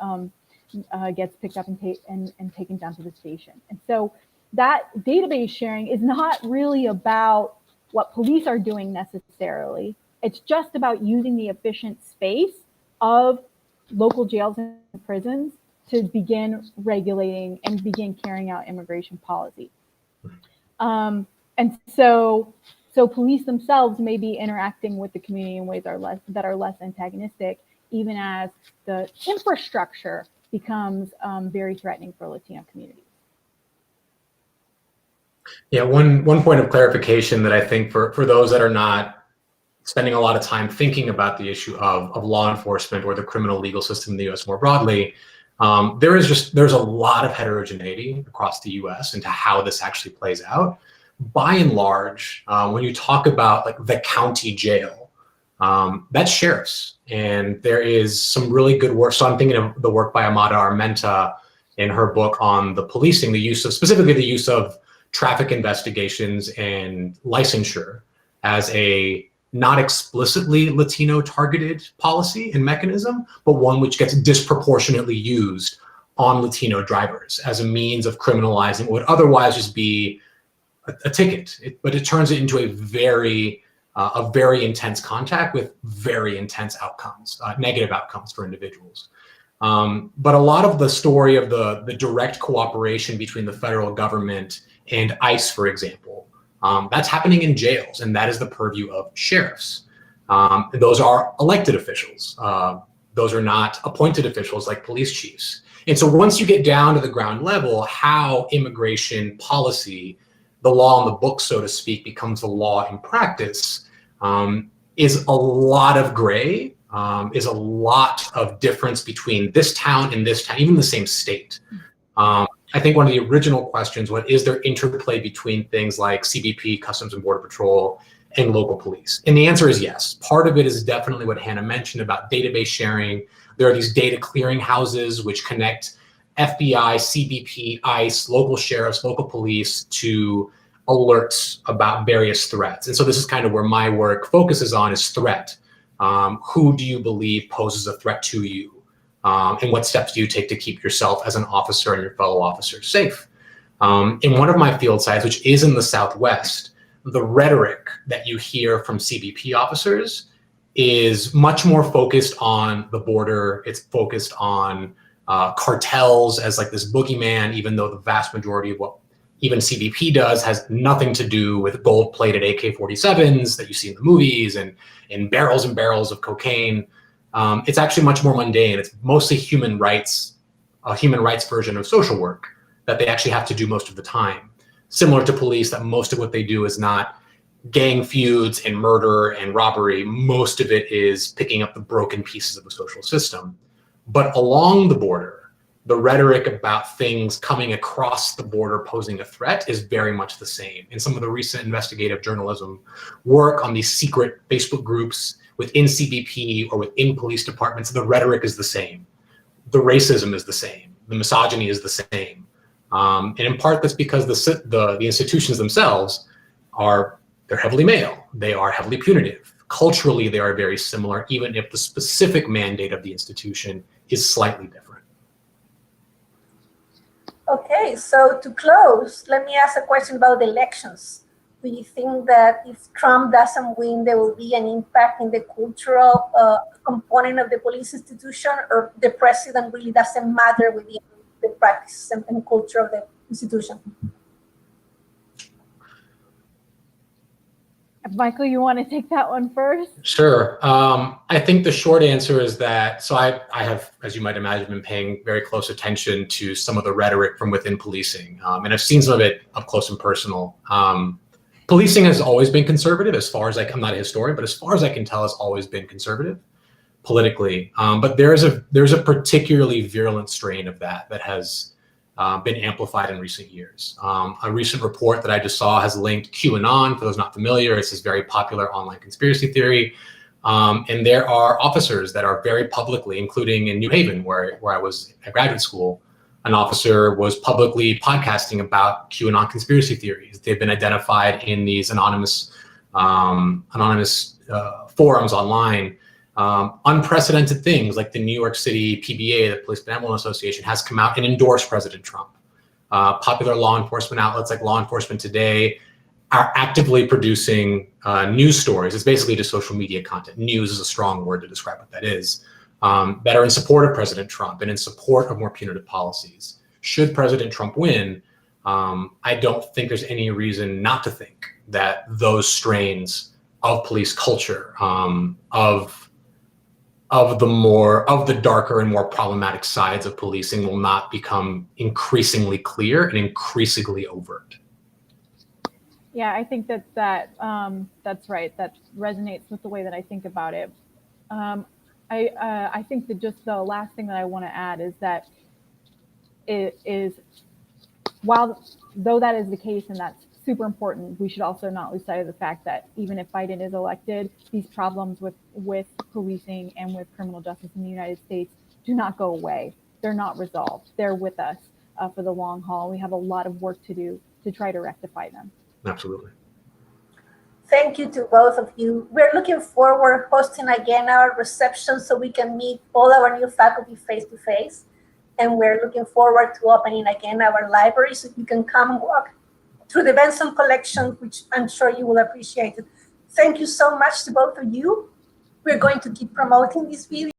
[SPEAKER 2] gets picked up and taken down to the station. And so that database sharing is not really about what police are doing necessarily. It's just about using the efficient space of local jails and prisons to begin regulating and begin carrying out immigration policy. And so police themselves may be interacting with the community in ways that are less antagonistic, even as the infrastructure becomes very threatening for Latino communities.
[SPEAKER 3] Yeah, one point of clarification that I think for those that are not spending a lot of time thinking about the issue of law enforcement or the criminal legal system in the US more broadly, there's a lot of heterogeneity across the US into how this actually plays out. By and large, when you talk about like the county jail, that's sheriffs. And there is some really good work. So I'm thinking of the work by Amada Armenta in her book on the policing, specifically the use of traffic investigations and licensure as a not explicitly Latino targeted policy and mechanism, but one which gets disproportionately used on Latino drivers as a means of criminalizing what would otherwise just be a ticket, but it turns it into a very intense contact with very intense outcomes, negative outcomes for individuals. But a lot of the story of the direct cooperation between the federal government and ICE, for example, that's happening in jails, and that is the purview of sheriffs. Those are elected officials. Those are not appointed officials like police chiefs. And so once you get down to the ground level, how immigration policy, the law on the books, so to speak, becomes the law in practice, is a lot of gray, is a lot of difference between this town and this town, even the same state. I think one of the original questions was, is there interplay between things like CBP, Customs and Border Patrol, and local police? And the answer is yes. Part of it is definitely what Hannah mentioned about database sharing. There are these data clearing houses which connect FBI, CBP, ICE, local sheriffs, local police to alerts about various threats. And so this is kind of where my work focuses on, is threat. Who do you believe poses a threat to you? And what steps do you take to keep yourself as an officer and your fellow officers safe? In one of my field sites, which is in the Southwest, the rhetoric that you hear from CBP officers is much more focused on the border. It's focused on cartels as like this boogeyman, even though the vast majority of what even CBP does has nothing to do with gold-plated AK-47s that you see in the movies and barrels and barrels of cocaine. It's actually much more mundane. It's mostly human rights, a human rights version of social work that they actually have to do most of the time. Similar to police, that most of what they do is not gang feuds and murder and robbery. Most of it is picking up the broken pieces of the social system. But along the border, the rhetoric about things coming across the border posing a threat is very much the same. In some of the recent investigative journalism work on these secret Facebook groups within CBP or within police departments, the rhetoric is the same. The racism is the same. The misogyny is the same. And in part, that's because the institutions themselves they're heavily male. They are heavily punitive. Culturally, they are very similar, even if the specific mandate of the institution is slightly different.
[SPEAKER 1] Okay, so to close, let me ask a question about the elections. Do you think that if Trump doesn't win, there will be an impact in the cultural component of the police institution, or the president really doesn't matter within the practice and culture of the institution?
[SPEAKER 2] Michael, you want to take that one first?
[SPEAKER 3] Sure. I think the short answer is that, so I have, as you might imagine, been paying very close attention to some of the rhetoric from within policing, and I've seen some of it up close and personal. Policing has always been conservative, as far as I'm not a historian, but as far as I can tell, has always been conservative politically. But there's a particularly virulent strain of that has been amplified in recent years. A recent report that I just saw has linked QAnon, for those not familiar. It's this very popular online conspiracy theory. And there are officers that are very publicly, including in New Haven, where I was at graduate school, an officer was publicly podcasting about QAnon conspiracy theories. They've been identified in these anonymous forums online. Unprecedented things like the New York City PBA, the Police Benevolent Association, has come out and endorsed President Trump. Popular law enforcement outlets like Law Enforcement Today are actively producing news stories. It's basically just social media content. News is a strong word to describe what that is. That are in support of President Trump and in support of more punitive policies. Should President Trump win, I don't think there's any reason not to think that those strains of police culture, of the darker and more problematic sides of policing will not become increasingly clear and increasingly overt.
[SPEAKER 2] Yeah, I think that's right. That resonates with the way that I think about it. I think that just the last thing that I want to add is that it is, though that is the case and that's super important, we should also not lose sight of the fact that even if Biden is elected, these problems with policing and with criminal justice in the United States do not go away. They're not resolved. They're with us for the long haul. We have a lot of work to do to try to rectify them.
[SPEAKER 3] Absolutely.
[SPEAKER 1] Thank you to both of you. We're looking forward hosting again our reception so we can meet all our new faculty face-to-face. And we're looking forward to opening again our library so you can come and walk through the Benson collection, which I'm sure you will appreciate it. Thank you so much to both of you. We're going to keep promoting this video.